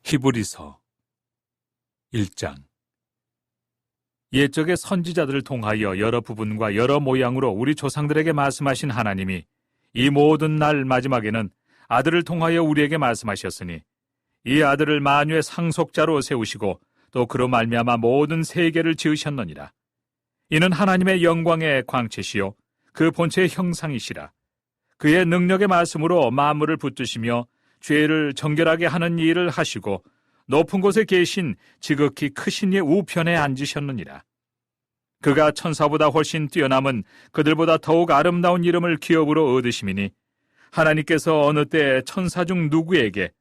히브리서 1장. 옛적의 선지자들을 통하여 여러 부분과 여러 모양으로 우리 조상들에게 말씀하신 하나님이 이 모든 날 마지막에는 아들을 통하여 우리에게 말씀하셨으니 이 아들을 만유의 상속자로 세우시고 또 그로 말미암아 모든 세계를 지으셨느니라. 이는 하나님의 영광의 광채시요 그 본체의 형상이시라. 그의 능력의 말씀으로 만물을 붙드시며 죄를 정결하게 하는 일을 하시고 높은 곳에 계신 지극히 크신 이의 우편에 앉으셨느니라. 그가 천사보다 훨씬 뛰어남은 그들보다 더욱 아름다운 이름을 기업으로 얻으심이니 하나님께서 어느 때 천사 중 누구에게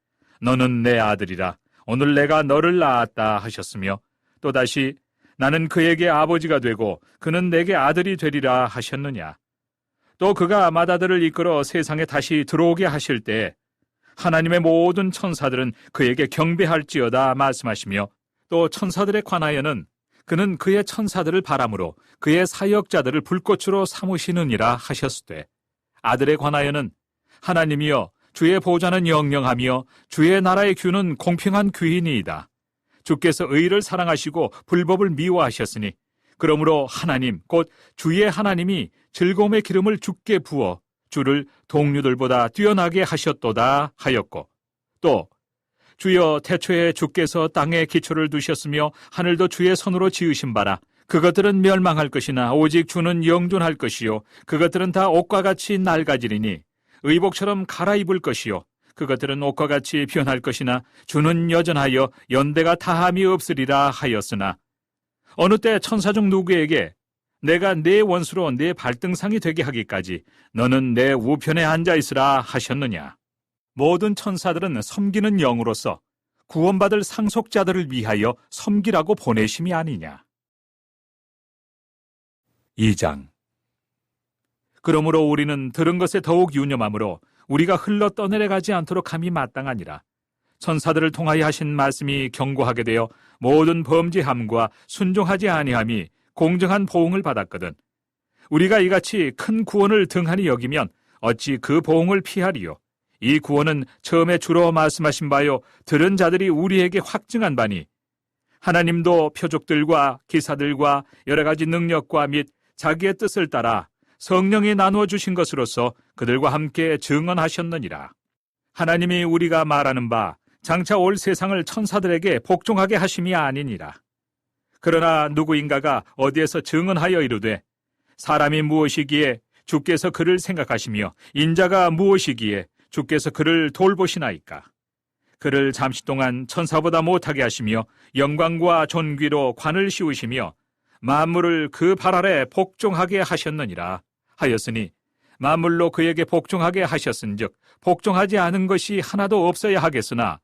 너는 내 아들이라 오늘 내가 너를 낳았다 하셨으며 또다시 나는 그에게 아버지가 되고 그는 내게 아들이 되리라 하셨느냐. 또 그가 맏아들을 이끌어 세상에 다시 들어오게 하실 때 하나님의 모든 천사들은 그에게 경배할지어다 말씀하시며 또 천사들에 관하여는 그는 그의 천사들을 바람으로 그의 사역자들을 불꽃으로 삼으시느니라 하셨으되 아들에 관하여는 하나님이여 주의 보좌는 영영하며 주의 나라의 규는 공평한 규이니이다. 주께서 의를 사랑하시고 불법을 미워하셨으니 그러므로 하나님 곧 주의 하나님이 즐거움의 기름을 주께 부어 주를 동류들보다 뛰어나게 하셨도다 하였고 또 주여 태초에 주께서 땅에 기초를 두셨으며 하늘도 주의 손으로 지으신 바라 그것들은 멸망할 것이나 오직 주는 영존할 것이요 그것들은 다 옷과 같이 낡아지리니 의복처럼 갈아입을 것이요 그것들은 옷과 같이 변할 것이나 주는 여전하여 연대가 다함이 없으리라 하였으나 어느 때 천사 중 누구에게 내가 네 원수로 네 발등상이 되게 하기까지 너는 내 우편에 앉아있으라 하셨느냐. 모든 천사들은 섬기는 영으로서 구원받을 상속자들을 위하여 섬기라고 보내심이 아니냐. 2장. 그러므로 우리는 들은 것에 더욱 유념하므로 우리가 흘러 떠내려가지 않도록 함이 마땅하니라. 천사들을 통하여 하신 말씀이 경고하게 되어 모든 범죄함과 순종하지 아니함이 공정한 보응을 받았거든. 우리가 이같이 큰 구원을 등한히 여기면 어찌 그 보응을 피하리요. 이 구원은 처음에 주로 말씀하신 바요 들은 자들이 우리에게 확증한 바니 하나님도 표적들과 기사들과 여러 가지 능력과 및 자기의 뜻을 따라 성령이 나누어 주신 것으로서 그들과 함께 증언하셨느니라. 하나님이 우리가 말하는 바 장차 올 세상을 천사들에게 복종하게 하심이 아니니라. 그러나 누구인가가 어디에서 증언하여 이르되 사람이 무엇이기에 주께서 그를 생각하시며 인자가 무엇이기에 주께서 그를 돌보시나이까. 그를 잠시 동안 천사보다 못하게 하시며 영광과 존귀로 관을 씌우시며 만물을 그 발 아래 복종하게 하셨느니라 하였으니 만물로 그에게 복종하게 하셨은즉 복종하지 않은 것이 하나도 없어야 하겠으나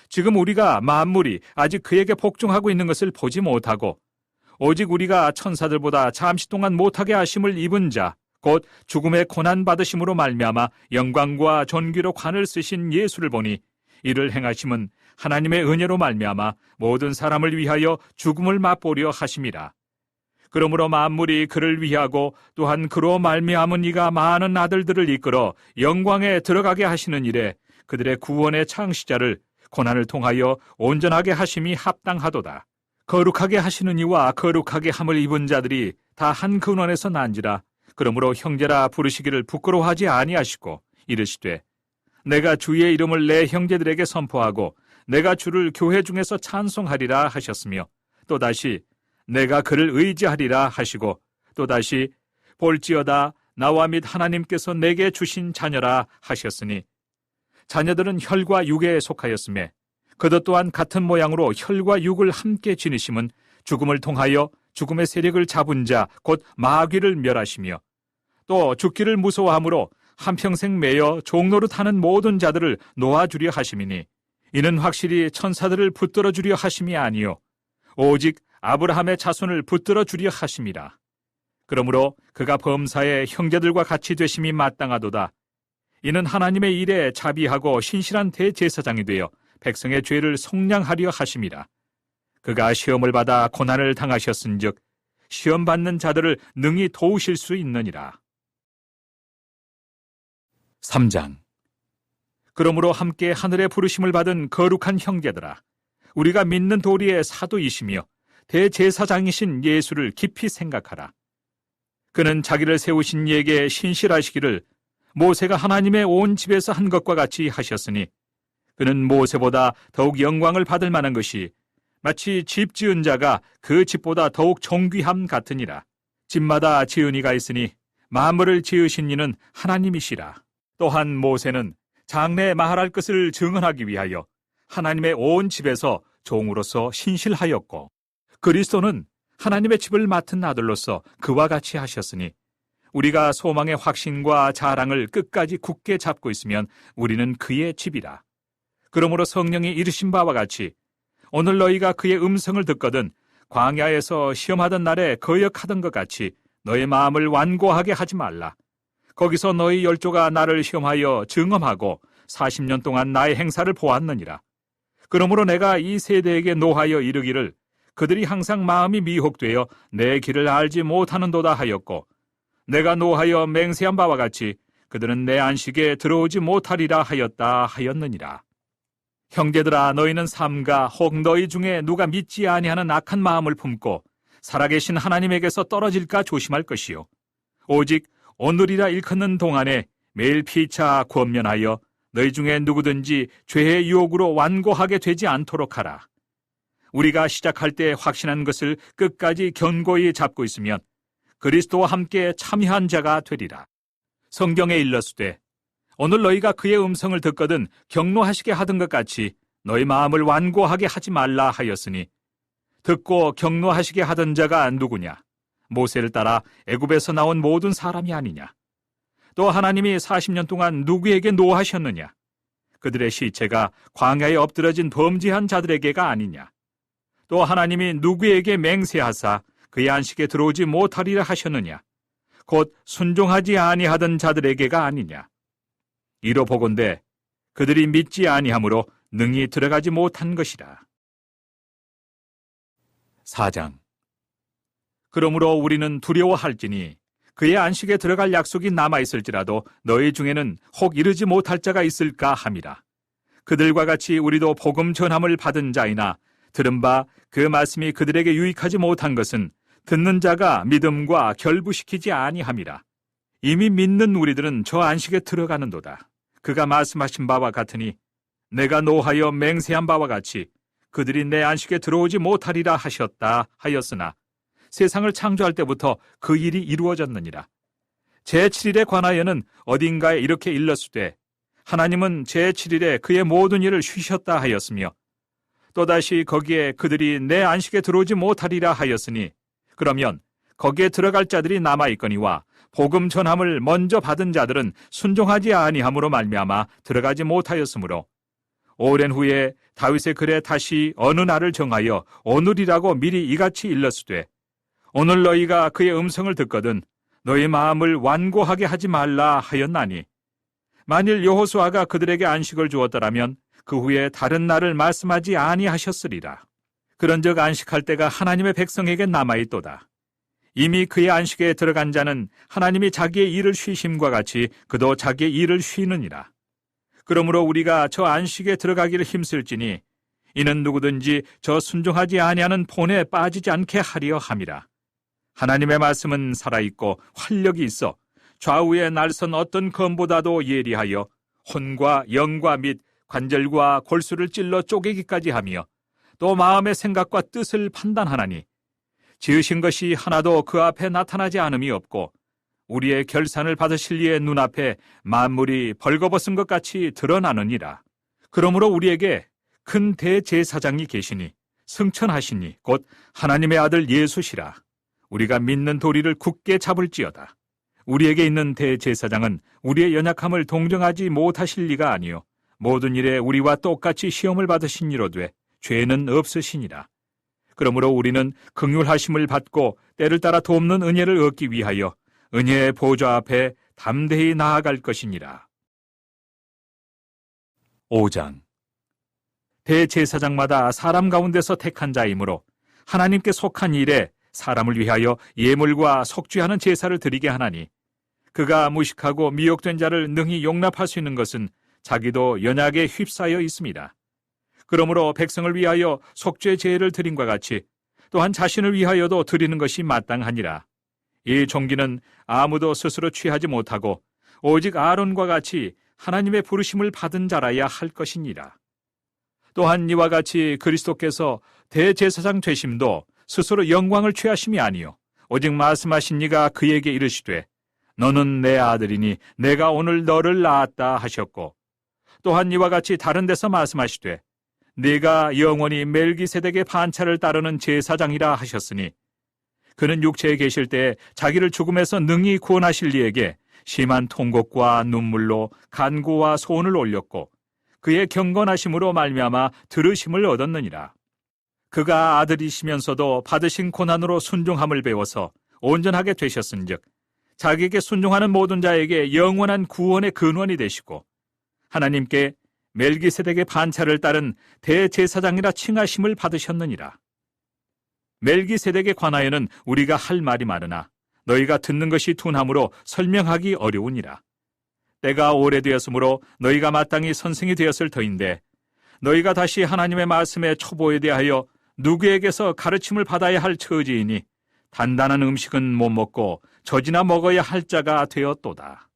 지금 우리가 만물이 아직 그에게 복종하고 있는 것을 보지 못하고 오직 우리가 천사들보다 잠시 동안 못하게 하심을 입은 자 곧 죽음의 고난 받으심으로 말미암아 영광과 존귀로 관을 쓰신 예수를 보니 이를 행하심은 하나님의 은혜로 말미암아 모든 사람을 위하여 죽음을 맛보려 하심이라. 그러므로 만물이 그를 위하고 또한 그로 말미암은 이가 많은 아들들을 이끌어 영광에 들어가게 하시는 일에 그들의 구원의 창시자를 고난을 통하여 온전하게 하심이 합당하도다. 거룩하게 하시는 이와 거룩하게 함을 입은 자들이 다 한 근원에서 난지라. 그러므로 형제라 부르시기를 부끄러워하지 아니하시고 이르시되 내가 주의 이름을 내 형제들에게 선포하고 내가 주를 교회 중에서 찬송하리라 하셨으며 또다시 내가 그를 의지하리라 하시고 또다시 볼지어다 나와 및 하나님께서 내게 주신 자녀라 하셨으니 자녀들은 혈과 육에 속하였으며 그것 또한 같은 모양으로 혈과 육을 함께 지니심은 죽음을 통하여 죽음의 세력을 잡은 자 곧 마귀를 멸하시며 또 죽기를 무서워함으로 한평생 매여 종노릇 하는 모든 자들을 놓아주려 하심이니 이는 확실히 천사들을 붙들어 주려 하심이 아니요 오직 아브라함의 자손을 붙들어 주려 하심이라. 그러므로 그가 범사에 형제들과 같이 되심이 마땅하도다. 이는 하나님의 일에 자비하고 신실한 대제사장이 되어 백성의 죄를 속량하려 하심이라. 그가 시험을 받아 고난을 당하셨은즉 시험 받는 자들을 능히 도우실 수 있느니라. 3장. 그러므로 함께 하늘의 부르심을 받은 거룩한 형제들아, 우리가 믿는 도리의 사도이시며 대제사장이신 예수를 깊이 생각하라. 그는 자기를 세우신 이에게 신실하시기를 모세가 하나님의 온 집에서 한 것과 같이 하셨으니 그는 모세보다 더욱 영광을 받을 만한 것이 마치 집 지은 자가 그 집보다 더욱 존귀함 같으니라. 집마다 지은 이가 있으니 만물을 지으신 이는 하나님이시라. 또한 모세는 장래에 말할 것을 증언하기 위하여 하나님의 온 집에서 종으로서 신실하였고, 그리스도는 하나님의 집을 맡은 아들로서 그와 같이 하셨으니 우리가 소망의 확신과 자랑을 끝까지 굳게 잡고 있으면 우리는 그의 집이라. 그러므로 성령이 이르신 바와 같이 오늘 너희가 그의 음성을 듣거든 광야에서 시험하던 날에 거역하던 것 같이 너의 마음을 완고하게 하지 말라. 거기서 너희 열조가 나를 시험하여 증언하고 40년 동안 나의 행사를 보았느니라. 그러므로 내가 이 세대에게 노하여 이르기를 그들이 항상 마음이 미혹되어 내 길을 알지 못하는도다 하였고, 내가 노하여 맹세한 바와 같이 그들은 내 안식에 들어오지 못하리라 하였다 하였느니라. 형제들아, 너희는 삼가 혹 너희 중에 누가 믿지 아니하는 악한 마음을 품고 살아계신 하나님에게서 떨어질까 조심할 것이요, 오직 오늘이라 일컫는 동안에 매일 피차 권면하여 너희 중에 누구든지 죄의 유혹으로 완고하게 되지 않도록 하라. 우리가 시작할 때 확신한 것을 끝까지 견고히 잡고 있으면 그리스도와 함께 참여한 자가 되리라. 성경에 일렀으되 오늘 너희가 그의 음성을 듣거든 경노하시게 하던 것 같이 너희 마음을 완고하게 하지 말라 하였으니, 듣고 경노하시게 하던 자가 누구냐? 모세를 따라 애굽에서 나온 모든 사람이 아니냐? 또 하나님이 40년 동안 누구에게 노하셨느냐? 그들의 시체가 광야에 엎드러진 범죄한 자들에게가 아니냐? 또 하나님이 누구에게 맹세하사 그의 안식에 들어오지 못하리라 하셨느냐? 곧 순종하지 아니하던 자들에게가 아니냐? 이로 보건대 그들이 믿지 아니하므로 능히 들어가지 못한 것이라. 4장. 그러므로 우리는 두려워할지니 그의 안식에 들어갈 약속이 남아있을지라도 너희 중에는 혹 이르지 못할 자가 있을까 함이라. 그들과 같이 우리도 복음 전함을 받은 자이나 들은 바 그 말씀이 그들에게 유익하지 못한 것은 듣는 자가 믿음과 결부시키지 아니함이라. 이미 믿는 우리들은 저 안식에 들어가는도다. 그가 말씀하신 바와 같으니 내가 노하여 맹세한 바와 같이 그들이 내 안식에 들어오지 못하리라 하셨다 하였으나 세상을 창조할 때부터 그 일이 이루어졌느니라. 제7일에 관하여는 어딘가에 이렇게 일렀으되 하나님은 제7일에 그의 모든 일을 쉬셨다 하였으며, 또다시 거기에 그들이 내 안식에 들어오지 못하리라 하였으니 그러면 거기에 들어갈 자들이 남아있거니와 복음 전함을 먼저 받은 자들은 순종하지 아니함으로 말미암아 들어가지 못하였으므로, 오랜 후에 다윗의 글에 다시 어느 날을 정하여 오늘이라고 미리 이같이 일렀으되 오늘 너희가 그의 음성을 듣거든 너희 마음을 완고하게 하지 말라 하였나니, 만일 여호수아가 그들에게 안식을 주었더라면 그 후에 다른 날을 말씀하지 아니하셨으리라. 그런즉 안식할 때가 하나님의 백성에게 남아있도다. 이미 그의 안식에 들어간 자는 하나님이 자기의 일을 쉬심과 같이 그도 자기의 일을 쉬느니라. 그러므로 우리가 저 안식에 들어가기를 힘쓸지니 이는 누구든지 저 순종하지 아니하는 본에 빠지지 않게 하려 함이라. 하나님의 말씀은 살아있고 활력이 있어 좌우에 날선 어떤 검보다도 예리하여 혼과 영과 및 관절과 골수를 찔러 쪼개기까지 하며 또 마음의 생각과 뜻을 판단하나니, 지으신 것이 하나도 그 앞에 나타나지 않음이 없고 우리의 결산을 받으실 이의 눈앞에 만물이 벌거벗은 것 같이 드러나느니라. 그러므로 우리에게 큰 대제사장이 계시니 승천하시니 곧 하나님의 아들 예수시라. 우리가 믿는 도리를 굳게 잡을지어다. 우리에게 있는 대제사장은 우리의 연약함을 동정하지 못하실 리가 아니요 모든 일에 우리와 똑같이 시험을 받으신 이로되 죄는 없으시니라. 그러므로 우리는 긍휼하심을 받고 때를 따라 돕는 은혜를 얻기 위하여 은혜의 보좌 앞에 담대히 나아갈 것이니라. 5장. 대제사장마다 사람 가운데서 택한 자이므로 하나님께 속한 일에 사람을 위하여 예물과 속죄하는 제사를 드리게 하나니, 그가 무식하고 미혹된 자를 능히 용납할 수 있는 것은 자기도 연약에 휩싸여 있습니다. 그러므로 백성을 위하여 속죄 제를 드림과 같이 또한 자신을 위하여도 드리는 것이 마땅하니라. 이 종기는 아무도 스스로 취하지 못하고 오직 아론과 같이 하나님의 부르심을 받은 자라야 할 것이니라. 또한 이와 같이 그리스도께서 대제사장 되심도 스스로 영광을 취하심이 아니요 오직 말씀하신 이가 그에게 이르시되 너는 내 아들이니 내가 오늘 너를 낳았다 하셨고, 또한 이와 같이 다른 데서 말씀하시되 네가 영원히 멜기세덱의 반차를 따르는 제사장이라 하셨으니, 그는 육체에 계실 때 자기를 죽음에서 능히 구원하실 이에게 심한 통곡과 눈물로 간구와 소원을 올렸고 그의 경건하심으로 말미암아 들으심을 얻었느니라. 그가 아들이시면서도 받으신 고난으로 순종함을 배워서 온전하게 되셨은즉 자기에게 순종하는 모든 자에게 영원한 구원의 근원이 되시고 하나님께 멜기세덱의 반차를 따른 대제사장이라 칭하심을 받으셨느니라. 멜기세덱에 관하여는 우리가 할 말이 많으나 너희가 듣는 것이 둔하므로 설명하기 어려우니라. 때가 오래되었으므로 너희가 마땅히 선생이 되었을 터인데 너희가 다시 하나님의 말씀의 초보에 대하여 누구에게서 가르침을 받아야 할 처지이니 단단한 음식은 못 먹고 젖이나 먹어야 할 자가 되었도다.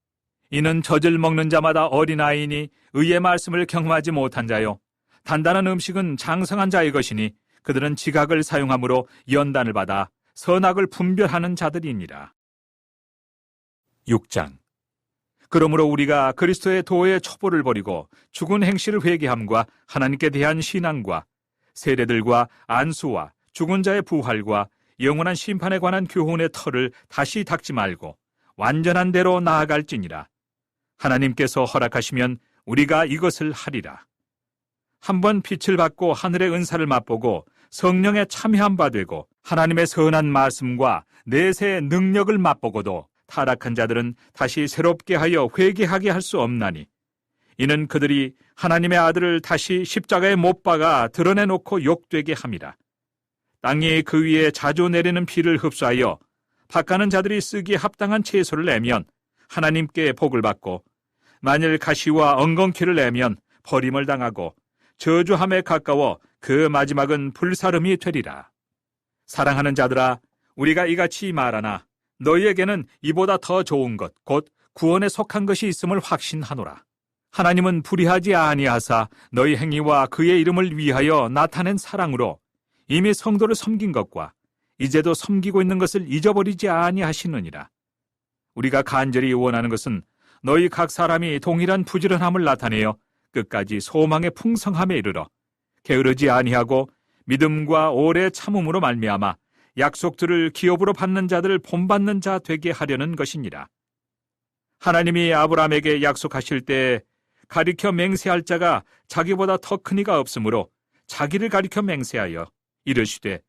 이는 젖을 먹는 자마다 어린아이니 의의 말씀을 경험하지 못한 자요 단단한 음식은 장성한 자의 것이니 그들은 지각을 사용함으로 연단을 받아 선악을 분별하는 자들이니라. 6장. 그러므로 우리가 그리스도의 도의 첩보를 버리고 죽은 행실을 회개함과 하나님께 대한 신앙과 세례들과 안수와 죽은 자의 부활과 영원한 심판에 관한 교훈의 털을 다시 닦지 말고 완전한 대로 나아갈지니라. 하나님께서 허락하시면 우리가 이것을 하리라. 한번 빛을 받고 하늘의 은사를 맛보고 성령에 참여한 바 되고 하나님의 선한 말씀과 내세의 능력을 맛보고도 타락한 자들은 다시 새롭게 하여 회개하게 할 수 없나니, 이는 그들이 하나님의 아들을 다시 십자가에 못 박아 드러내놓고 욕되게 함이라. 땅이 그 위에 자주 내리는 비를 흡수하여 밭가는 자들이 쓰기에 합당한 채소를 내면 하나님께 복을 받고, 만일 가시와 엉겅퀴를 내면 버림을 당하고 저주함에 가까워 그 마지막은 불사름이 되리라. 사랑하는 자들아, 우리가 이같이 말하나 너희에게는 이보다 더 좋은 것, 곧 구원에 속한 것이 있음을 확신하노라. 하나님은 불의하지 아니하사 너희 행위와 그의 이름을 위하여 나타낸 사랑으로 이미 성도를 섬긴 것과 이제도 섬기고 있는 것을 잊어버리지 아니하시느니라. 우리가 간절히 원하는 것은 너희 각 사람이 동일한 부지런함을 나타내어 끝까지 소망의 풍성함에 이르러 게으르지 아니하고 믿음과 오래 참음으로 말미암아 약속들을 기업으로 받는 자들을 본받는 자 되게 하려는 것이니라. 하나님이 아브라함에게 약속하실 때 가리켜 맹세할 자가 자기보다 더 큰 이가 없으므로 자기를 가리켜 맹세하여 이르시되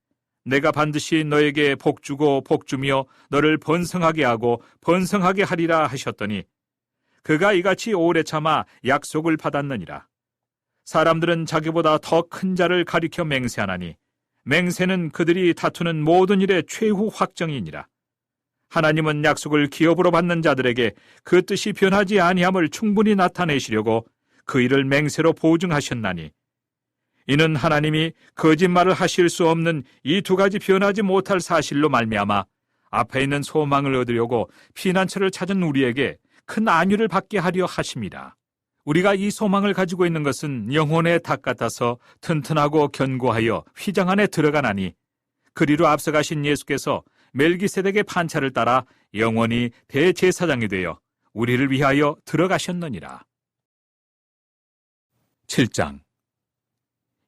내가 반드시 너에게 복주고 복주며 너를 번성하게 하고 번성하게 하리라 하셨더니 그가 이같이 오래 참아 약속을 받았느니라. 사람들은 자기보다 더 큰 자를 가리켜 맹세하나니 맹세는 그들이 다투는 모든 일의 최후 확정이니라. 하나님은 약속을 기업으로 받는 자들에게 그 뜻이 변하지 아니함을 충분히 나타내시려고 그 일을 맹세로 보증하셨나니, 이는 하나님이 거짓말을 하실 수 없는 이 두 가지 변하지 못할 사실로 말미암아 앞에 있는 소망을 얻으려고 피난처를 찾은 우리에게 큰 안위를 받게 하려 하심이라. 우리가 이 소망을 가지고 있는 것은 영혼의 닭 같아서 튼튼하고 견고하여 휘장 안에 들어가나니, 그리로 앞서가신 예수께서 멜기세덱의 판차를 따라 영원히 대제사장이 되어 우리를 위하여 들어가셨느니라. 7장.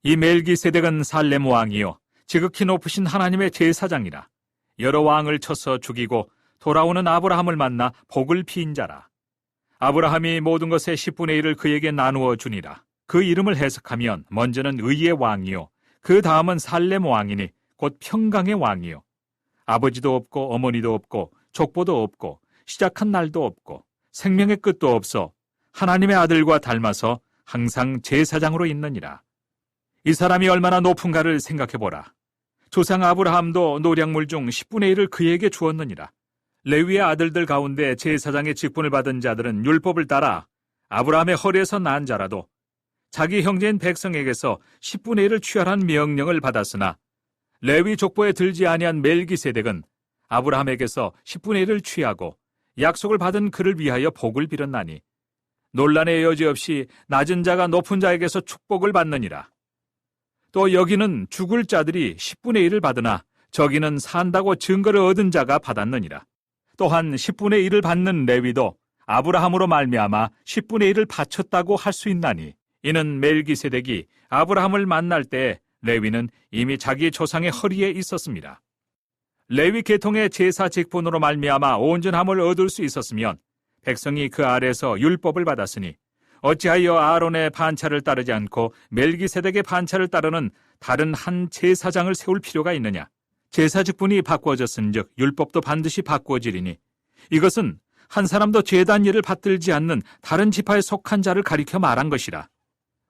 이 멜기세덱은 살렘 왕이요 지극히 높으신 하나님의 제사장이라. 여러 왕을 쳐서 죽이고 돌아오는 아브라함을 만나 복을 비인 자라. 아브라함이 모든 것의 10분의 1을 그에게 나누어 주니라. 그 이름을 해석하면 먼저는 의의 왕이요 그 다음은 살렘 왕이니 곧 평강의 왕이요 아버지도 없고 어머니도 없고 족보도 없고 시작한 날도 없고 생명의 끝도 없어 하나님의 아들과 닮아서 항상 제사장으로 있느니라. 이 사람이 얼마나 높은가를 생각해보라. 조상 아브라함도 노량물 중 10분의 1을 그에게 주었느니라. 레위의 아들들 가운데 제사장의 직분을 받은 자들은 율법을 따라 아브라함의 허리에서 난 자라도 자기 형제인 백성에게서 10분의 1을 취하라는 명령을 받았으나 레위 족보에 들지 아니한 멜기세덱은 아브라함에게서 10분의 1을 취하고 약속을 받은 그를 위하여 복을 빌었나니 논란의 여지 없이 낮은 자가 높은 자에게서 축복을 받느니라. 또 여기는 죽을 자들이 10분의 1을 받으나 저기는 산다고 증거를 얻은 자가 받았느니라. 또한 10분의 1을 받는 레위도 아브라함으로 말미암아 10분의 1을 바쳤다고 할 수 있나니 이는 멜기세덱이 아브라함을 만날 때 레위는 이미 자기 조상의 허리에 있었습니다. 레위 계통의 제사 직분으로 말미암아 온전함을 얻을 수 있었으면 백성이 그 아래서 율법을 받았으니 어찌하여 아론의 반차를 따르지 않고 멜기세덱의 반차를 따르는 다른 한 제사장을 세울 필요가 있느냐? 제사 직분이 바꾸어졌은즉 율법도 반드시 바꾸어지리니 이것은 한 사람도 제단 일을 받들지 않는 다른 지파에 속한 자를 가리켜 말한 것이라.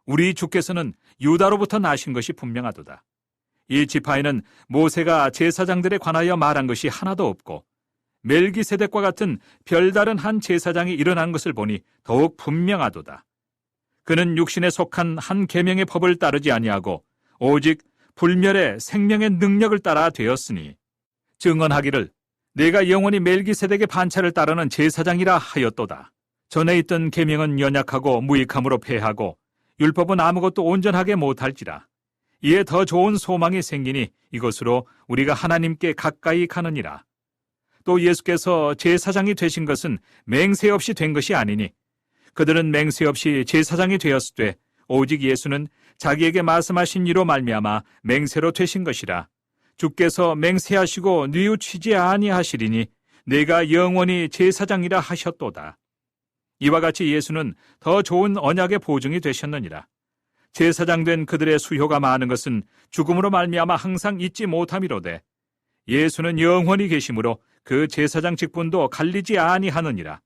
우리 주께서는 유다로부터 나신 것이 분명하도다. 이 지파에는 모세가 제사장들에 관하여 말한 것이 하나도 없고 멜기세덱과 같은 별다른 한 제사장이 일어난 것을 보니 더욱 분명하도다. 그는 육신에 속한 한 계명의 법을 따르지 아니하고 오직 불멸의 생명의 능력을 따라 되었으니 증언하기를 내가 영원히 멜기세덱의 반차를 따르는 제사장이라 하였도다. 전에 있던 계명은 연약하고 무익함으로 패하고 율법은 아무것도 온전하게 못할지라. 이에 더 좋은 소망이 생기니 이것으로 우리가 하나님께 가까이 가느니라. 또 예수께서 제사장이 되신 것은 맹세 없이 된 것이 아니니 그들은 맹세 없이 제사장이 되었으되 오직 예수는 자기에게 말씀하신 이로 말미암아 맹세로 되신 것이라. 주께서 맹세하시고 뉘우치지 아니하시리니 내가 영원히 제사장이라 하셨도다. 이와 같이 예수는 더 좋은 언약의 보증이 되셨느니라. 제사장 된 그들의 수효가 많은 것은 죽음으로 말미암아 항상 잊지 못함이로되 예수는 영원히 계심으로 그 제사장 직분도 갈리지 아니하느니라.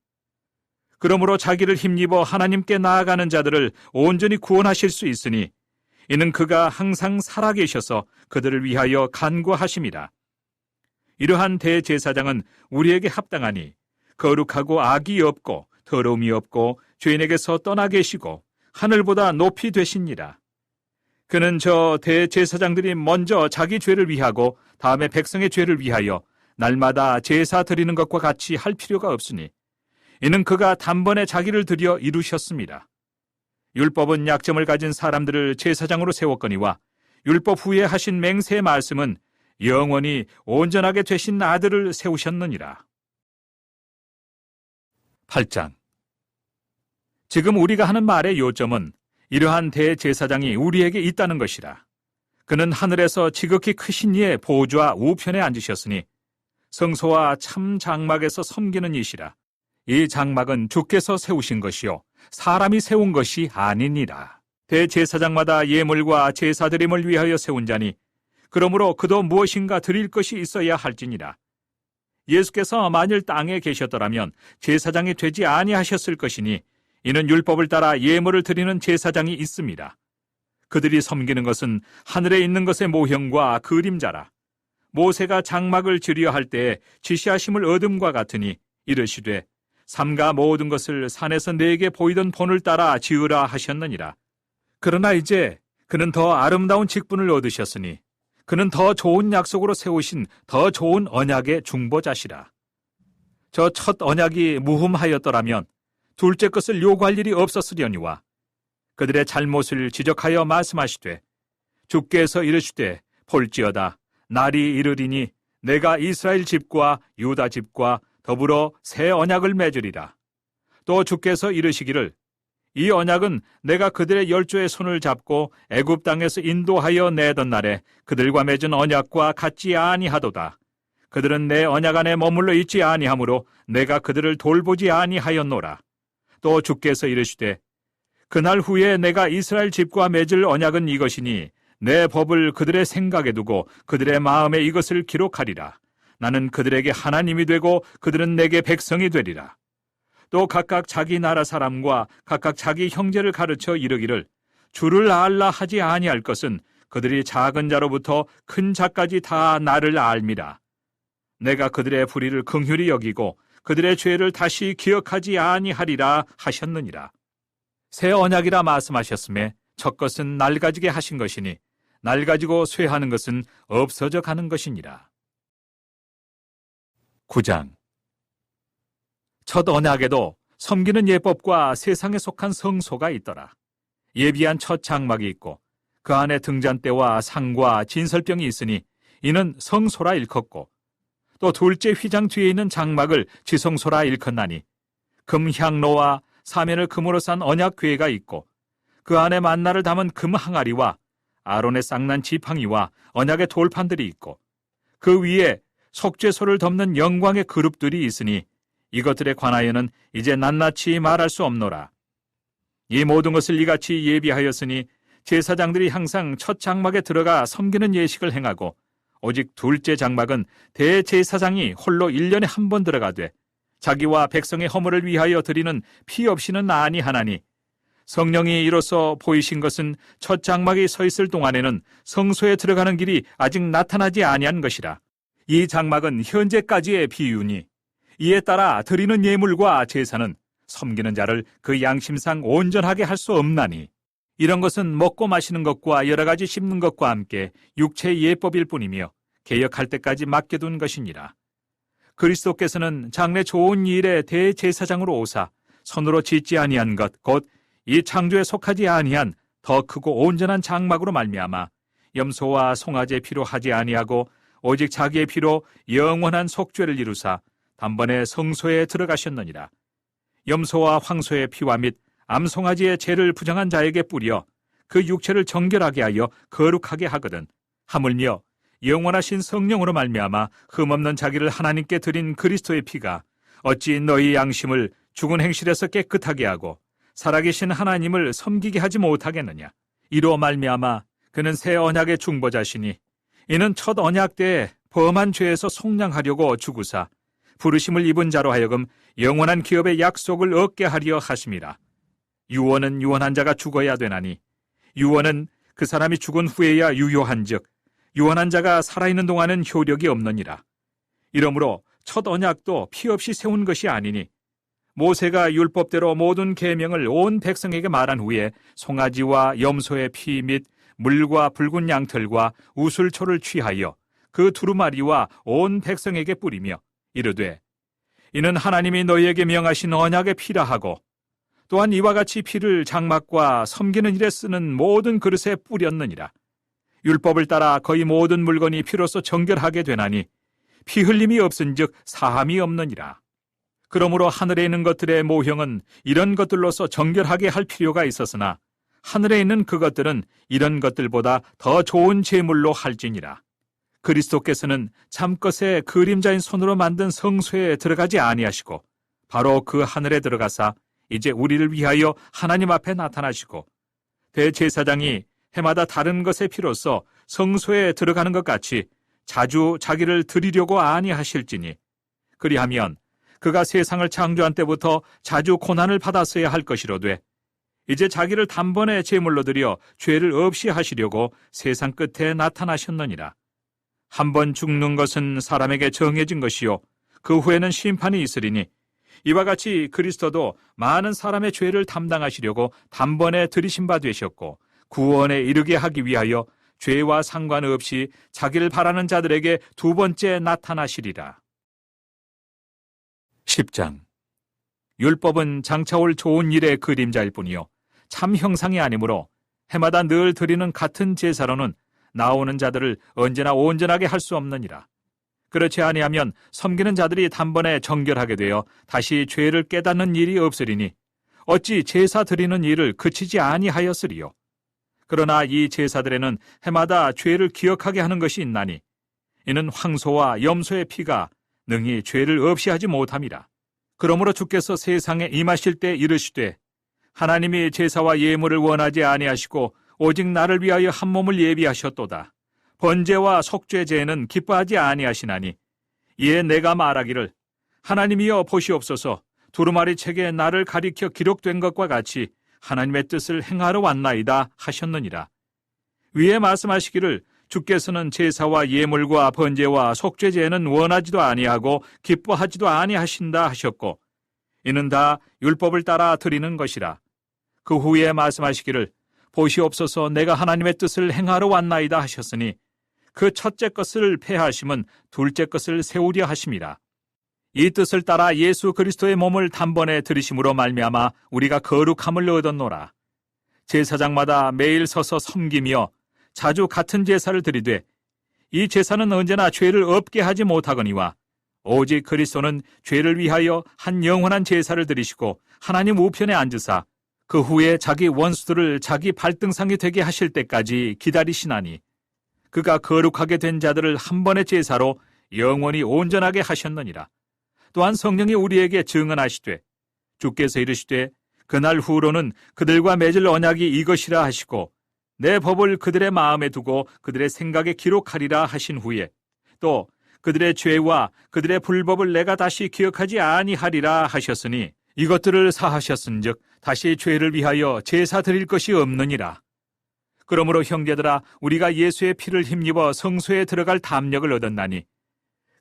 그러므로 자기를 힘입어 하나님께 나아가는 자들을 온전히 구원하실 수 있으니 이는 그가 항상 살아계셔서 그들을 위하여 간구하심이라. 이러한 대제사장은 우리에게 합당하니 거룩하고 악이 없고 더러움이 없고 죄인에게서 떠나 계시고 하늘보다 높이 되시니라. 그는 저 대제사장들이 먼저 자기 죄를 위하고 다음에 백성의 죄를 위하여 날마다 제사 드리는 것과 같이 할 필요가 없으니 이는 그가 단번에 자기를 드려 이루셨습니다. 율법은 약점을 가진 사람들을 제사장으로 세웠거니와 율법 후에 하신 맹세의 말씀은 영원히 온전하게 되신 아들을 세우셨느니라. 8장. 지금 우리가 하는 말의 요점은 이러한 대제사장이 우리에게 있다는 것이라. 그는 하늘에서 지극히 크신 이의 보좌 우편에 앉으셨으니 성소와 참 장막에서 섬기는 이시라. 이 장막은 주께서 세우신 것이요 사람이 세운 것이 아니니라. 대제사장마다 예물과 제사드림을 위하여 세운 자니 그러므로 그도 무엇인가 드릴 것이 있어야 할지니라. 예수께서 만일 땅에 계셨더라면 제사장이 되지 아니하셨을 것이니 이는 율법을 따라 예물을 드리는 제사장이 있습니다. 그들이 섬기는 것은 하늘에 있는 것의 모형과 그림자라. 모세가 장막을 지으려 할 때에 지시하심을 얻음과 같으니 이르시되 삼가 모든 것을 산에서 내게 보이던 본을 따라 지으라 하셨느니라. 그러나 이제 그는 더 아름다운 직분을 얻으셨으니 그는 더 좋은 약속으로 세우신 더 좋은 언약의 중보자시라. 저 첫 언약이 무흠하였더라면 둘째 것을 요구할 일이 없었으려니와 그들의 잘못을 지적하여 말씀하시되 주께서 이르시되 볼지어다 날이 이르리니 내가 이스라엘 집과 유다 집과 더불어 새 언약을 맺으리라. 또 주께서 이르시기를 이 언약은 내가 그들의 열조의 손을 잡고 애굽 땅에서 인도하여 내던 날에 그들과 맺은 언약과 같지 아니하도다. 그들은 내 언약 안에 머물러 있지 아니하므로 내가 그들을 돌보지 아니하였노라. 또 주께서 이르시되 그날 후에 내가 이스라엘 집과 맺을 언약은 이것이니 내 법을 그들의 생각에 두고 그들의 마음에 이것을 기록하리라. 나는 그들에게 하나님이 되고 그들은 내게 백성이 되리라. 또 각각 자기 나라 사람과 각각 자기 형제를 가르쳐 이르기를 주를 알라 하지 아니할 것은 그들이 작은 자로부터 큰 자까지 다 나를 알미라. 내가 그들의 불의를 긍휼히 여기고 그들의 죄를 다시 기억하지 아니하리라 하셨느니라. 새 언약이라 말씀하셨음에 첫 것은 낡아지게 하신 것이니 낡아지고 쇠하는 것은 없어져 가는 것이니라. 9장. 첫 언약에도 섬기는 예법과 세상에 속한 성소가 있더라. 예비한 첫 장막이 있고 그 안에 등잔대와 상과 진설병이 있으니 이는 성소라 일컫고, 또 둘째 휘장 뒤에 있는 장막을 지성소라 일컫나니 금향로와 사면을 금으로 싼 언약궤가 있고 그 안에 만나를 담은 금 항아리와 아론의 쌍난 지팡이와 언약의 돌판들이 있고 그 위에 속죄소를 덮는 영광의 그룹들이 있으니 이것들에 관하여는 이제 낱낱이 말할 수 없노라. 이 모든 것을 이같이 예비하였으니 제사장들이 항상 첫 장막에 들어가 섬기는 예식을 행하고 오직 둘째 장막은 대제사장이 홀로 1년에 한 번 들어가되 자기와 백성의 허물을 위하여 드리는 피 없이는 아니하나니 성령이 이로써 보이신 것은 첫 장막이 서 있을 동안에는 성소에 들어가는 길이 아직 나타나지 아니한 것이라. 이 장막은 현재까지의 비유니 이에 따라 드리는 예물과 제사는 섬기는 자를 그 양심상 온전하게 할 수 없나니 이런 것은 먹고 마시는 것과 여러 가지 씹는 것과 함께 육체의 예법일 뿐이며 개역할 때까지 맡겨둔 것이니라. 그리스도께서는 장래 좋은 일의 대제사장으로 오사 손으로 짓지 아니한 것 곧 이 창조에 속하지 아니한 더 크고 온전한 장막으로 말미암아 염소와 송아지의 피로 하지 아니하고 오직 자기의 피로 영원한 속죄를 이루사 단번에 성소에 들어가셨느니라. 염소와 황소의 피와 및 암송아지의 죄를 부정한 자에게 뿌려 그 육체를 정결하게 하여 거룩하게 하거든 하물며 영원하신 성령으로 말미암아 흠없는 자기를 하나님께 드린 그리스도의 피가 어찌 너희 양심을 죽은 행실에서 깨끗하게 하고 살아계신 하나님을 섬기게 하지 못하겠느냐. 이로 말미암아 그는 새 언약의 중보자시니 이는 첫 언약 때에 범한 죄에서 속량하려고 죽으사 부르심을 입은 자로 하여금 영원한 기업의 약속을 얻게 하려 하심이라. 유언은 유언한 자가 죽어야 되나니 유언은 그 사람이 죽은 후에야 유효한즉 유언한 자가 살아있는 동안은 효력이 없느니라. 이러므로 첫 언약도 피 없이 세운 것이 아니니 모세가 율법대로 모든 계명을 온 백성에게 말한 후에 송아지와 염소의 피 및 물과 붉은 양털과 우슬초를 취하여 그 두루마리와 온 백성에게 뿌리며 이르되 이는 하나님이 너희에게 명하신 언약의 피라 하고 또한 이와 같이 피를 장막과 섬기는 일에 쓰는 모든 그릇에 뿌렸느니라. 율법을 따라 거의 모든 물건이 피로써 정결하게 되나니 피 흘림이 없은즉 사함이 없느니라. 그러므로 하늘에 있는 것들의 모형은 이런 것들로서 정결하게 할 필요가 있었으나 하늘에 있는 그것들은 이런 것들보다 더 좋은 제물로 할지니라. 그리스도께서는 참것의 그림자인 손으로 만든 성소에 들어가지 아니하시고 바로 그 하늘에 들어가사 이제 우리를 위하여 하나님 앞에 나타나시고 대제사장이 해마다 다른 것의 피로써 성소에 들어가는 것 같이 자주 자기를 드리려고 아니하실지니 그리하면 그가 세상을 창조한 때부터 자주 고난을 받았어야 할 것이로되 이제 자기를 단번에 제물로 드려 죄를 없이 하시려고 세상 끝에 나타나셨느니라. 한 번 죽는 것은 사람에게 정해진 것이요 그 후에는 심판이 있으리니 이와 같이 그리스도도 많은 사람의 죄를 담당하시려고 단번에 들이신 바 되셨고 구원에 이르게 하기 위하여 죄와 상관없이 자기를 바라는 자들에게 두 번째 나타나시리라. 10장. 율법은 장차 올 좋은 일의 그림자일 뿐이요 참 형상이 아니므로 해마다 늘 드리는 같은 제사로는 나오는 자들을 언제나 온전하게 할 수 없느니라. 그렇지 아니하면 섬기는 자들이 단번에 정결하게 되어 다시 죄를 깨닫는 일이 없으리니 어찌 제사 드리는 일을 그치지 아니하였으리요. 그러나 이 제사들에는 해마다 죄를 기억하게 하는 것이 있나니 이는 황소와 염소의 피가 능히 죄를 없이 하지 못함이라. 그러므로 주께서 세상에 임하실 때 이르시되 하나님이 제사와 예물을 원하지 아니하시고 오직 나를 위하여 한 몸을 예비하셨도다. 번제와 속죄제에는 기뻐하지 아니하시나니 이에 내가 말하기를 하나님이여 보시옵소서 두루마리 책에 나를 가리켜 기록된 것과 같이 하나님의 뜻을 행하러 왔나이다 하셨느니라. 위에 말씀하시기를 주께서는 제사와 예물과 번제와 속죄제에는 원하지도 아니하고 기뻐하지도 아니하신다 하셨고 이는 다 율법을 따라 드리는 것이라. 그 후에 말씀하시기를 보시옵소서 내가 하나님의 뜻을 행하러 왔나이다 하셨으니 그 첫째 것을 폐하심은 둘째 것을 세우려 하심이라. 이 뜻을 따라 예수 그리스도의 몸을 단번에 들이심으로 말미암아 우리가 거룩함을 얻었노라. 제사장마다 매일 서서 섬기며 자주 같은 제사를 드리되 이 제사는 언제나 죄를 없게 하지 못하거니와 오직 그리스도는 죄를 위하여 한 영원한 제사를 드리시고 하나님 우편에 앉으사 그 후에 자기 원수들을 자기 발등상이 되게 하실 때까지 기다리시나니 그가 거룩하게 된 자들을 한 번의 제사로 영원히 온전하게 하셨느니라. 또한 성령이 우리에게 증언하시되 주께서 이르시되 그날 후로는 그들과 맺을 언약이 이것이라 하시고 내 법을 그들의 마음에 두고 그들의 생각에 기록하리라 하신 후에 또 그들의 죄와 그들의 불법을 내가 다시 기억하지 아니하리라 하셨으니 이것들을 사하셨은즉 다시 죄를 위하여 제사 드릴 것이 없느니라. 그러므로 형제들아 우리가 예수의 피를 힘입어 성소에 들어갈 담력을 얻었나니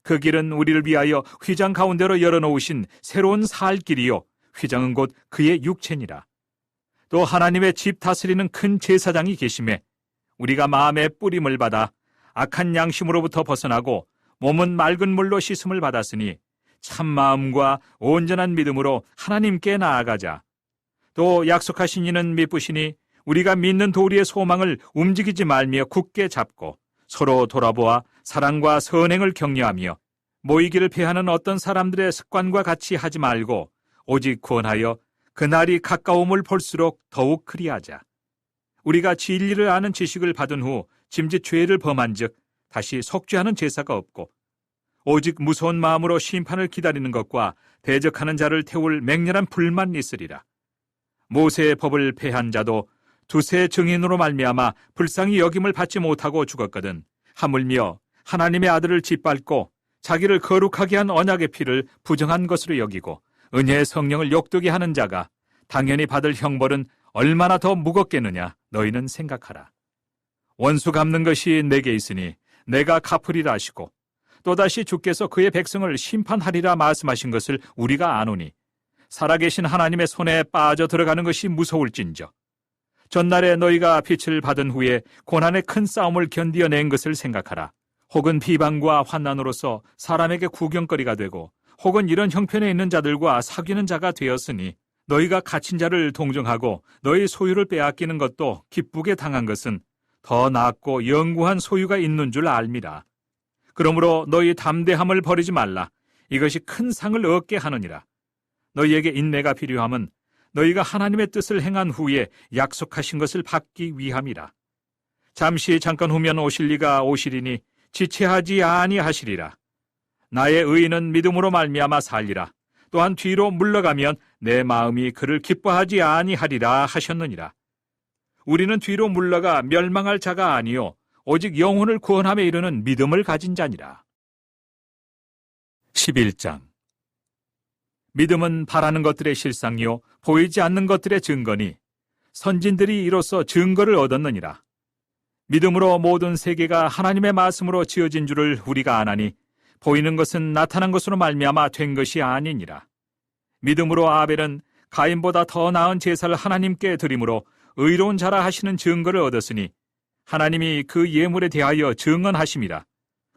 그 길은 우리를 위하여 휘장 가운데로 열어놓으신 새로운 살 길이요 휘장은 곧 그의 육체니라. 또 하나님의 집 다스리는 큰 제사장이 계심에 우리가 마음의 뿌림을 받아 악한 양심으로부터 벗어나고 몸은 맑은 물로 씻음을 받았으니 참 마음과 온전한 믿음으로 하나님께 나아가자. 또 약속하신 이는 미쁘시니 우리가 믿는 도리의 소망을 움직이지 말며 굳게 잡고 서로 돌아보아 사랑과 선행을 격려하며 모이기를 피하는 어떤 사람들의 습관과 같이 하지 말고 오직 구원하여 그날이 가까움을 볼수록 더욱 그리하자. 우리가 진리를 아는 지식을 받은 후 짐짓 죄를 범한 즉 다시 속죄하는 제사가 없고 오직 무서운 마음으로 심판을 기다리는 것과 대적하는 자를 태울 맹렬한 불만 있으리라. 모세의 법을 폐한 자도 두세 증인으로 말미암아 불쌍히 여김을 받지 못하고 죽었거든 하물며 하나님의 아들을 짓밟고 자기를 거룩하게 한 언약의 피를 부정한 것으로 여기고 은혜의 성령을 욕되게 하는 자가 당연히 받을 형벌은 얼마나 더 무겁겠느냐 너희는 생각하라. 원수 갚는 것이 내게 있으니 내가 갚으리라 하시고 또다시 주께서 그의 백성을 심판하리라 말씀하신 것을 우리가 아노니 살아계신 하나님의 손에 빠져 들어가는 것이 무서울진저 전날에 너희가 빛을 받은 후에 고난의 큰 싸움을 견디어낸 것을 생각하라. 혹은 비방과 환난으로서 사람에게 구경거리가 되고 혹은 이런 형편에 있는 자들과 사귀는 자가 되었으니 너희가 갇힌 자를 동정하고 너희 소유를 빼앗기는 것도 기쁘게 당한 것은 더 낫고 영구한 소유가 있는 줄 알미라. 그러므로 너희 담대함을 버리지 말라. 이것이 큰 상을 얻게 하느니라. 너희에게 인내가 필요함은 너희가 하나님의 뜻을 행한 후에 약속하신 것을 받기 위함이라. 잠깐 후면 오실 리가 오시리니 지체하지 아니하시리라. 나의 의인은 믿음으로 말미암아 살리라. 또한 뒤로 물러가면 내 마음이 그를 기뻐하지 아니하리라 하셨느니라. 우리는 뒤로 물러가 멸망할 자가 아니요 오직 영혼을 구원함에 이르는 믿음을 가진 자니라. 11장 믿음은 바라는 것들의 실상이요 보이지 않는 것들의 증거니 선진들이 이로써 증거를 얻었느니라. 믿음으로 모든 세계가 하나님의 말씀으로 지어진 줄을 우리가 아나니 보이는 것은 나타난 것으로 말미암아 된 것이 아니니라. 믿음으로 아벨은 가인보다 더 나은 제사를 하나님께 드림으로 의로운 자라 하시는 증거를 얻었으니 하나님이 그 예물에 대하여 증언하심이라.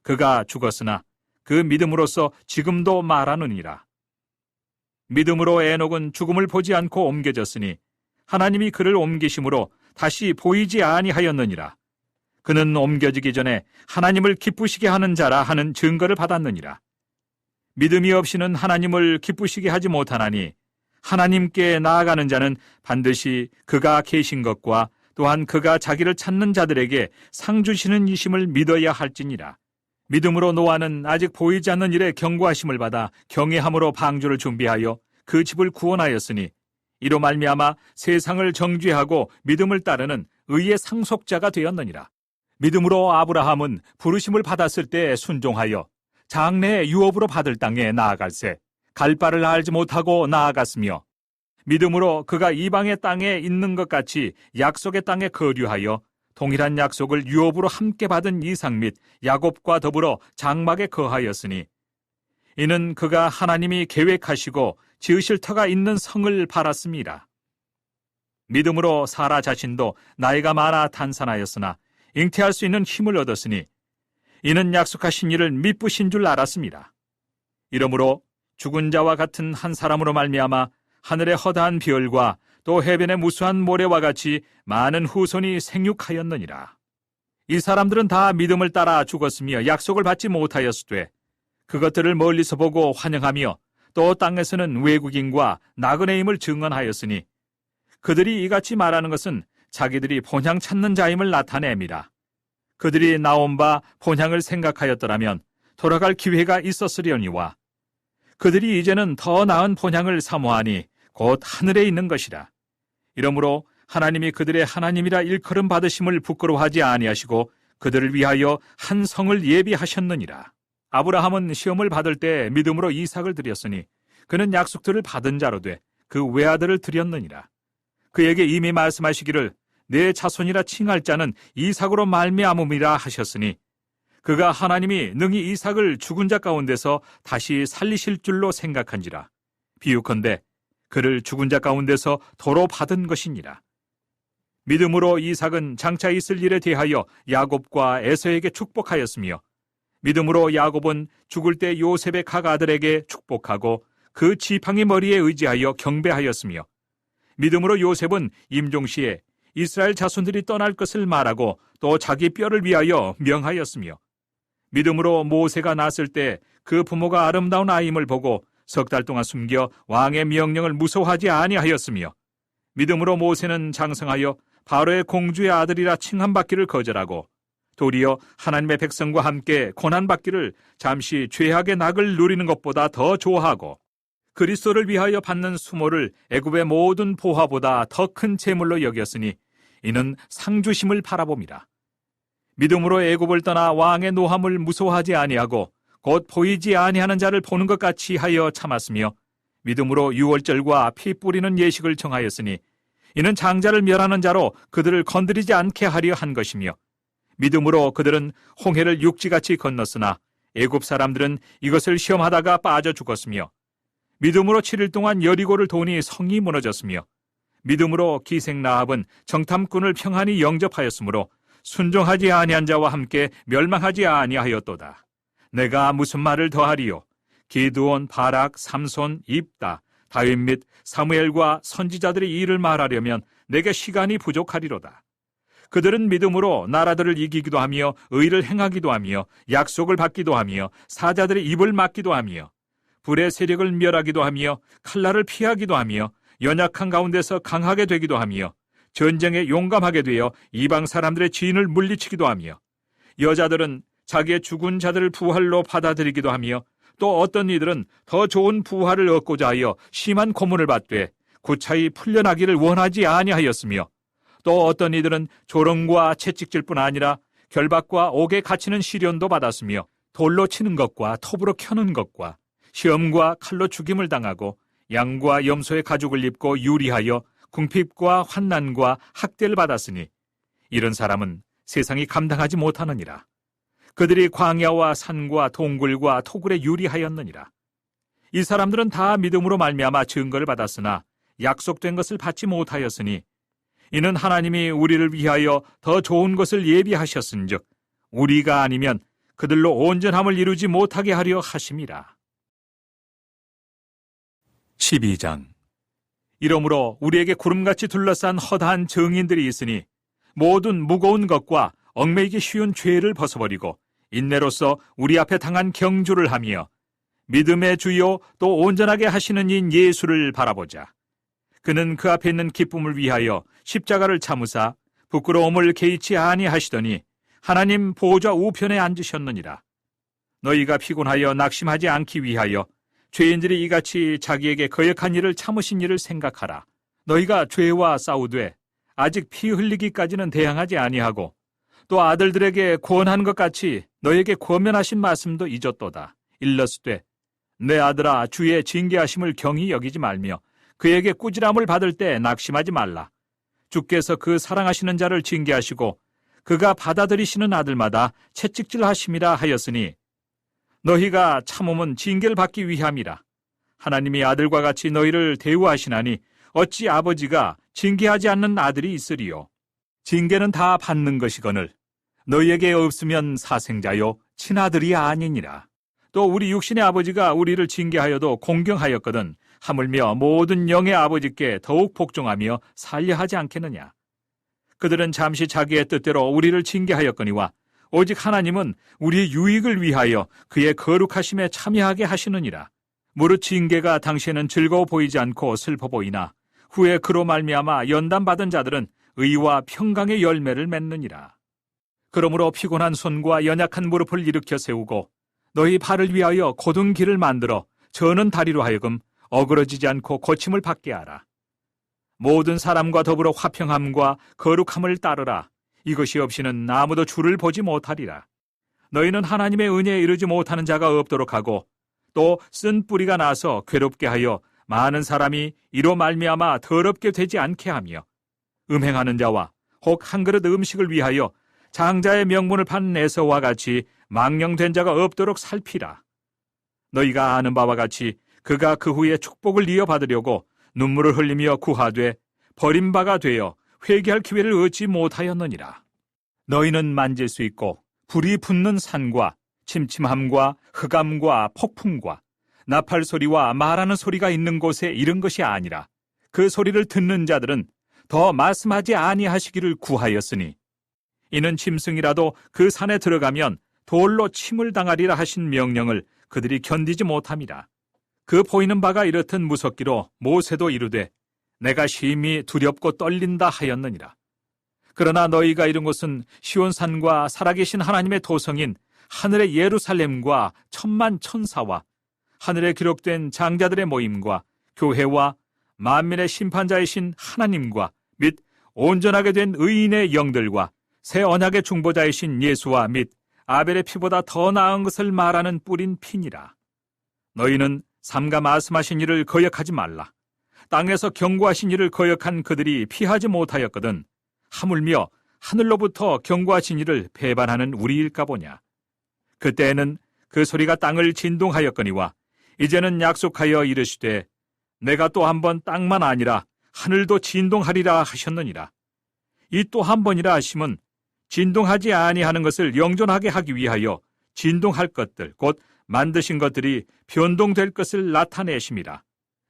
그가 죽었으나 그 믿음으로써 지금도 말하느니라. 믿음으로 에녹은 죽음을 보지 않고 옮겨졌으니 하나님이 그를 옮기심으로 다시 보이지 아니하였느니라. 그는 옮겨지기 전에 하나님을 기쁘시게 하는 자라 하는 증거를 받았느니라. 믿음이 없이는 하나님을 기쁘시게 하지 못하나니 하나님께 나아가는 자는 반드시 그가 계신 것과 또한 그가 자기를 찾는 자들에게 상 주시는 이심을 믿어야 할지니라. 믿음으로 노아는 아직 보이지 않는 일에 경고하심을 받아 경외함으로 방주를 준비하여 그 집을 구원하였으니 이로 말미암아 세상을 정죄하고 믿음을 따르는 의의 상속자가 되었느니라. 믿음으로 아브라함은 부르심을 받았을 때 순종하여 장래의 유업으로 받을 땅에 나아갈새 갈 바를 알지 못하고 나아갔으며 믿음으로 그가 이방의 땅에 있는 것 같이 약속의 땅에 거류하여 동일한 약속을 유업으로 함께 받은 이삭 및 야곱과 더불어 장막에 거하였으니 이는 그가 하나님이 계획하시고 지으실 터가 있는 성을 바랐습니다. 믿음으로 사라 자신도 나이가 많아 탄산하였으나 잉태할 수 있는 힘을 얻었으니 이는 약속하신 이를 미쁘신 줄 알았습니다. 이러므로 죽은 자와 같은 한 사람으로 말미암아 하늘의 허다한 별과 또 해변의 무수한 모래와 같이 많은 후손이 생육하였느니라. 이 사람들은 다 믿음을 따라 죽었으며 약속을 받지 못하였으되 그것들을 멀리서 보고 환영하며 또 땅에서는 외국인과 나그네임을 증언하였으니 그들이 이같이 말하는 것은 자기들이 본향 찾는 자임을 나타냅니다. 그들이 나온 바 본향을 생각하였더라면 돌아갈 기회가 있었으려니와 그들이 이제는 더 나은 본향을 사모하니 곧 하늘에 있는 것이라. 이러므로 하나님이 그들의 하나님이라 일컬음 받으심을 부끄러워하지 아니하시고 그들을 위하여 한 성을 예비하셨느니라. 아브라함은 시험을 받을 때 믿음으로 이삭을 드렸으니 그는 약속들을 받은 자로 돼 그 외아들을 드렸느니라. 그에게 이미 말씀하시기를 내 자손이라 칭할 자는 이삭으로 말미암음이라 하셨으니 그가 하나님이 능히 이삭을 죽은 자 가운데서 다시 살리실 줄로 생각한지라. 비유컨대 그를 죽은 자 가운데서 도로 받은 것이니라. 믿음으로 이삭은 장차 있을 일에 대하여 야곱과 에서에게 축복하였으며 믿음으로 야곱은 죽을 때 요셉의 각 아들에게 축복하고 그 지팡이 머리에 의지하여 경배하였으며 믿음으로 요셉은 임종시에 이스라엘 자손들이 떠날 것을 말하고 또 자기 뼈를 위하여 명하였으며 믿음으로 모세가 낳았을 때 그 부모가 아름다운 아임을 보고 석 달 동안 숨겨 왕의 명령을 무서워하지 아니하였으며 믿음으로 모세는 장성하여 바로의 공주의 아들이라 칭함받기를 거절하고 도리어 하나님의 백성과 함께 고난받기를 잠시 죄악의 낙을 누리는 것보다 더 좋아하고 그리스도를 위하여 받는 수모를 애굽의 모든 보화보다 더 큰 재물로 여겼으니 이는 상주심을 바라봅니다. 믿음으로 애굽을 떠나 왕의 노함을 무서워하지 아니하고 곧 보이지 아니하는 자를 보는 것 같이 하여 참았으며 믿음으로 유월절과 피 뿌리는 예식을 정하였으니 이는 장자를 멸하는 자로 그들을 건드리지 않게 하려 한 것이며 믿음으로 그들은 홍해를 육지같이 건넜으나 애굽 사람들은 이것을 시험하다가 빠져 죽었으며 믿음으로 7일 동안 여리고를 도니 성이 무너졌으며 믿음으로 기생 라합은 정탐꾼을 평안히 영접하였으므로 순종하지 아니한 자와 함께 멸망하지 아니하였도다. 내가 무슨 말을 더하리요? 기드온, 바락, 삼손, 입다, 다윗 및 사무엘과 선지자들의 일을 말하려면 내게 시간이 부족하리로다. 그들은 믿음으로 나라들을 이기기도 하며 의를 행하기도 하며 약속을 받기도 하며 사자들의 입을 막기도 하며 불의 세력을 멸하기도 하며 칼날을 피하기도 하며 연약한 가운데서 강하게 되기도 하며 전쟁에 용감하게 되어 이방 사람들의 지인을 물리치기도 하며 여자들은 자기의 죽은 자들을 부활로 받아들이기도 하며 또 어떤 이들은 더 좋은 부활을 얻고자 하여 심한 고문을 받되 구차히 풀려나기를 원하지 아니하였으며 또 어떤 이들은 조롱과 채찍질뿐 아니라 결박과 옥에 갇히는 시련도 받았으며 돌로 치는 것과 톱으로 켜는 것과 시험과 칼로 죽임을 당하고 양과 염소의 가죽을 입고 유리하여 궁핍과 환난과 학대를 받았으니 이런 사람은 세상이 감당하지 못하느니라. 그들이 광야와 산과 동굴과 토굴에 유리하였느니라. 이 사람들은 다 믿음으로 말미암아 증거를 받았으나 약속된 것을 받지 못하였으니 이는 하나님이 우리를 위하여 더 좋은 것을 예비하셨은즉 우리가 아니면 그들로 온전함을 이루지 못하게 하려 하심이라. 12장. 이러므로 우리에게 구름같이 둘러싼 허다한 증인들이 있으니 모든 무거운 것과 얽매이기 쉬운 죄를 벗어버리고 인내로서 우리 앞에 당한 경주를 하며 믿음의 주요 또 온전하게 하시는 인 예수를 바라보자. 그는 그 앞에 있는 기쁨을 위하여 십자가를 참으사 부끄러움을 개의치 아니하시더니 하나님 보좌 우편에 앉으셨느니라. 너희가 피곤하여 낙심하지 않기 위하여 죄인들이 이같이 자기에게 거역한 일을 참으신 일을 생각하라. 너희가 죄와 싸우되 아직 피 흘리기까지는 대항하지 아니하고 또 아들들에게 권한 것 같이 너에게 권면하신 말씀도 잊었도다. 일렀으되 내 아들아 주의 징계하심을 경히 여기지 말며 그에게 꾸지람을 받을 때 낙심하지 말라. 주께서 그 사랑하시는 자를 징계하시고 그가 받아들이시는 아들마다 채찍질하심이라 하였으니 너희가 참음은 징계를 받기 위함이라. 하나님이 아들과 같이 너희를 대우하시나니 어찌 아버지가 징계하지 않는 아들이 있으리요? 징계는 다 받는 것이거늘 너희에게 없으면 사생자요 친아들이 아니니라. 또 우리 육신의 아버지가 우리를 징계하여도 공경하였거든 하물며 모든 영의 아버지께 더욱 복종하며 살려 하지 않겠느냐. 그들은 잠시 자기의 뜻대로 우리를 징계하였거니와 오직 하나님은 우리의 유익을 위하여 그의 거룩하심에 참여하게 하시느니라. 무릇 징계가 당시에는 즐거워 보이지 않고 슬퍼 보이나 후에 그로 말미암아 연단받은 자들은 의와 평강의 열매를 맺느니라. 그러므로 피곤한 손과 연약한 무릎을 일으켜 세우고 너희 발을 위하여 곧은 길을 만들어 저는 다리로 하여금 어그러지지 않고 고침을 받게 하라. 모든 사람과 더불어 화평함과 거룩함을 따르라. 이것이 없이는 아무도 주를 보지 못하리라. 너희는 하나님의 은혜에 이르지 못하는 자가 없도록 하고 또 쓴 뿌리가 나서 괴롭게 하여 많은 사람이 이로 말미암아 더럽게 되지 않게 하며 음행하는 자와 혹 한 그릇 음식을 위하여 장자의 명분을 판 에서와 같이 망령된 자가 없도록 살피라. 너희가 아는 바와 같이 그가 그 후에 축복을 이어받으려고 눈물을 흘리며 구하되 버림바가 되어 회개할 기회를 얻지 못하였느니라. 너희는 만질 수 있고 불이 붙는 산과 침침함과 흑암과 폭풍과 나팔 소리와 말하는 소리가 있는 곳에 이른 것이 아니라 그 소리를 듣는 자들은 더 말씀하지 아니하시기를 구하였으니 이는 짐승이라도 그 산에 들어가면 돌로 침을 당하리라 하신 명령을 그들이 견디지 못함이라. 그 보이는 바가 이렇듯 무섭기로 모세도 이르되 내가 심히 두렵고 떨린다 하였느니라. 그러나 너희가 이른 곳은 시온산과 살아계신 하나님의 도성인 하늘의 예루살렘과 천만 천사와 하늘에 기록된 장자들의 모임과 교회와 만민의 심판자이신 하나님과 및 온전하게 된 의인의 영들과 새 언약의 중보자이신 예수와 및 아벨의 피보다 더 나은 것을 말하는 뿌린 피니라. 너희는 삼가 말씀하신 일을 거역하지 말라. 땅에서 경고하신 일을 거역한 그들이 피하지 못하였거든 하물며 하늘로부터 경고하신 일을 배반하는 우리일까 보냐. 그때에는 그 소리가 땅을 진동하였거니와 이제는 약속하여 이르시되 내가 또 한 번 땅만 아니라 하늘도 진동하리라 하셨느니라. 이 또 한 번이라 하심은 진동하지 아니하는 것을 영존하게 하기 위하여 진동할 것들 곧 만드신 것들이 변동될 것을 나타내심이라.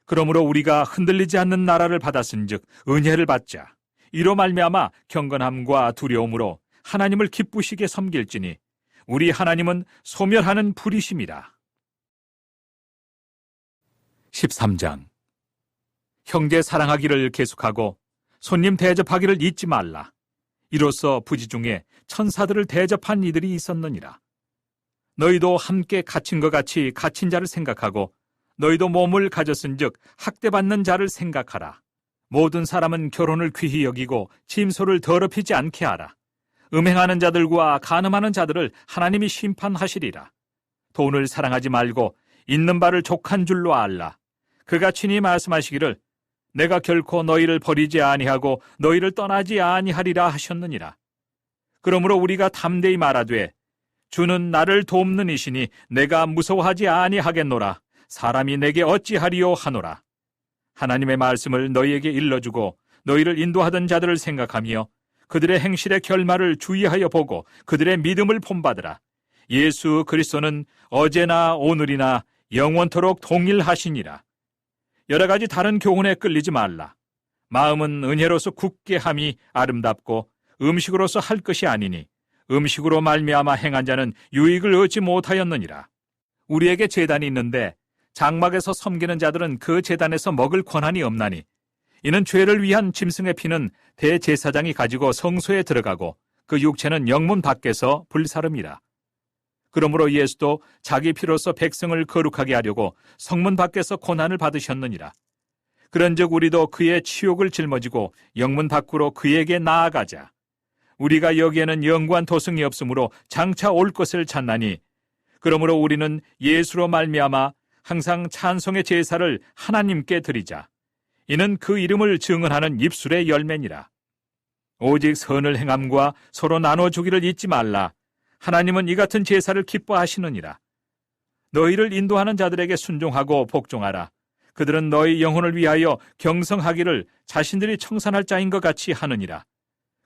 그러므로 우리가 흔들리지 않는 나라를 받았은즉 은혜를 받자. 이로 말미암아 경건함과 두려움으로 하나님을 기쁘시게 섬길지니 우리 하나님은 소멸하는 불이심이라. 13장. 형제 사랑하기를 계속하고 손님 대접하기를 잊지 말라. 이로써 부지 중에 천사들을 대접한 이들이 있었느니라. 너희도 함께 갇힌 것 같이 갇힌 자를 생각하고 너희도 몸을 가졌은즉 학대받는 자를 생각하라. 모든 사람은 결혼을 귀히 여기고 짐소를 더럽히지 않게 하라. 음행하는 자들과 간음하는 자들을 하나님이 심판하시리라. 돈을 사랑하지 말고 있는 바를 족한 줄로 알라. 그가 친히 말씀하시기를 내가 결코 너희를 버리지 아니하고 너희를 떠나지 아니하리라 하셨느니라. 그러므로 우리가 담대히 말하되 주는 나를 돕는 이시니 내가 무서워하지 아니하겠노라. 사람이 내게 어찌하리요 하노라. 하나님의 말씀을 너희에게 일러주고 너희를 인도하던 자들을 생각하며 그들의 행실의 결말을 주의하여 보고 그들의 믿음을 본받으라. 예수 그리스도는 어제나 오늘이나 영원토록 동일하시니라. 여러 가지 다른 교훈에 끌리지 말라. 마음은 은혜로서 굳게 함이 아름답고 음식으로서 할 것이 아니니 음식으로 말미암아 행한 자는 유익을 얻지 못하였느니라. 우리에게 제단이 있는데 장막에서 섬기는 자들은 그 제단에서 먹을 권한이 없나니 이는 죄를 위한 짐승의 피는 대제사장이 가지고 성소에 들어가고 그 육체는 영문 밖에서 불사름이라. 그러므로 예수도 자기 피로서 백성을 거룩하게 하려고 성문 밖에서 고난을 받으셨느니라. 그런즉 우리도 그의 치욕을 짊어지고 영문 밖으로 그에게 나아가자. 우리가 여기에는 영구한 도성이 없으므로 장차 올 것을 찾나니 그러므로 우리는 예수로 말미암아 항상 찬송의 제사를 하나님께 드리자. 이는 그 이름을 증언하는 입술의 열매니라. 오직 선을 행함과 서로 나눠주기를 잊지 말라. 하나님은 이 같은 제사를 기뻐하시느니라. 너희를 인도하는 자들에게 순종하고 복종하라. 그들은 너희 영혼을 위하여 경성하기를 자신들이 청산할 자인 것 같이 하느니라.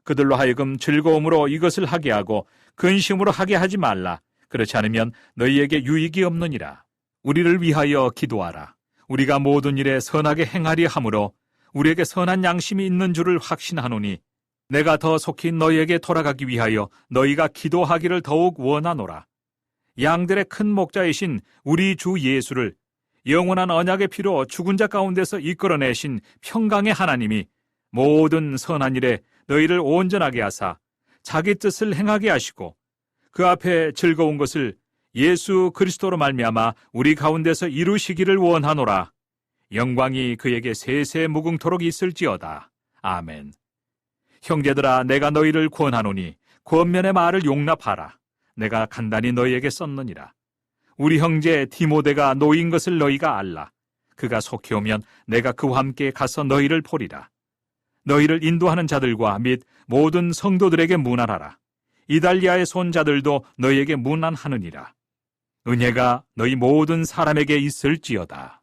그들로 하여금 즐거움으로 이것을 하게 하고 근심으로 하게 하지 말라. 그렇지 않으면 너희에게 유익이 없느니라. 우리를 위하여 기도하라. 우리가 모든 일에 선하게 행하리 하므로 우리에게 선한 양심이 있는 줄을 확신하노니 내가 더 속히 너희에게 돌아가기 위하여 너희가 기도하기를 더욱 원하노라. 양들의 큰 목자이신 우리 주 예수를 영원한 언약의 피로 죽은 자 가운데서 이끌어내신 평강의 하나님이 모든 선한 일에 너희를 온전하게 하사 자기 뜻을 행하게 하시고 그 앞에 즐거운 것을 예수 그리스도로 말미암아 우리 가운데서 이루시기를 원하노라. 영광이 그에게 세세 무궁토록 있을지어다. 아멘. 형제들아, 내가 너희를 권하노니 권면의 말을 용납하라. 내가 간단히 너희에게 썼느니라. 우리 형제 디모데가 노인 것을 너희가 알라. 그가 속히 오면 내가 그와 함께 가서 너희를 보리라. 너희를 인도하는 자들과 및 모든 성도들에게 문안하라. 이달리아의 손자들도 너희에게 문안하느니라. 은혜가 너희 모든 사람에게 있을지어다.